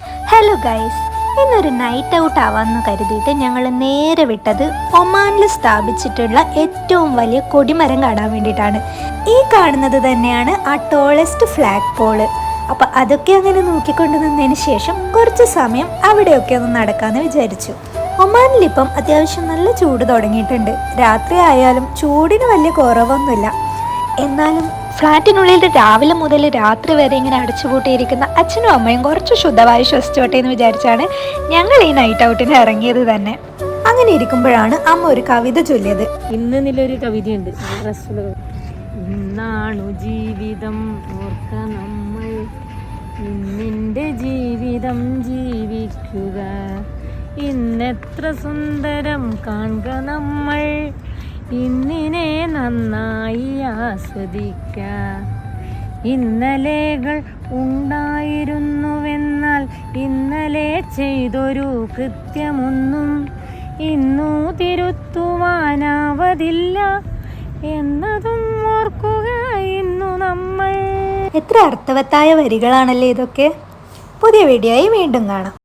Hello guys, ഇന്നൊരു night out ആവാമെന്ന് കരുതിയിട്ട് ഞങ്ങൾ നേരെ വിട്ടത് ഒമാനിൽ സ്ഥാപിച്ചിട്ടുള്ള ഏറ്റവും വലിയ കൊടിമരം കാണാൻ വേണ്ടിയിട്ടാണ്. ഈ കാണുന്നത് തന്നെയാണ് ആ ടോളസ്റ്റ് ഫ്ലാഗ് പോള്. അപ്പം അതൊക്കെ അങ്ങനെ നോക്കിക്കൊണ്ട് നിന്നതിന് ശേഷം കുറച്ച് സമയം അവിടെയൊക്കെ ഒന്ന് നടക്കാമെന്ന് വിചാരിച്ചു. ഒമാനിലിപ്പം അത്യാവശ്യം നല്ല ചൂട് തുടങ്ങിയിട്ടുണ്ട്. രാത്രി ആയാലും ചൂടിന് വലിയ കുറവൊന്നുമില്ല. എന്നാലും ഫ്ലാറ്റിനുള്ളിൽ രാവിലെ മുതൽ രാത്രി വരെ ഇങ്ങനെ അടച്ചുപൂട്ടിയിരിക്കുന്ന അച്ഛനും അമ്മയും കുറച്ച് ശുദ്ധവായു ശ്വസിച്ചോട്ടെ എന്ന് വിചാരിച്ചാണ് ഞങ്ങൾ ഈ നൈറ്റ് ഔട്ടിന് ഇറങ്ങിയത് തന്നെ. അങ്ങനെ ഇരിക്കുമ്പോഴാണ് അമ്മ ഒരു കവിത ചൊല്ലിയത്. ഇന്നൊരു കവിതയുണ്ട്. ഇന്നാണു ജീവിതം ഓർക്ക നമ്മൾ, ഇന്നിൻ്റെ ജീവിതം ജീവിക്കുക, ഇന്നെത്ര സുന്ദരം കാണുക നമ്മൾ, ഇന്നിനെ നന്നായി ആസ്വദിക്ക. ഇന്നലെകൾ ഉണ്ടായിരുന്നുവെന്നാൽ ഇന്നലെ ചെയ്തൊരു കൃത്യമൊന്നും ഇന്നു തിരുത്തുവാനാവതില്ല എന്നതും ഓർക്കുക ഇന്നു നമ്മൾ. എത്ര അർത്ഥവത്തായ വരികളാണല്ലേ ഇതൊക്കെ. പുതിയ വീഡിയോയിൽ വീണ്ടും കാണാം.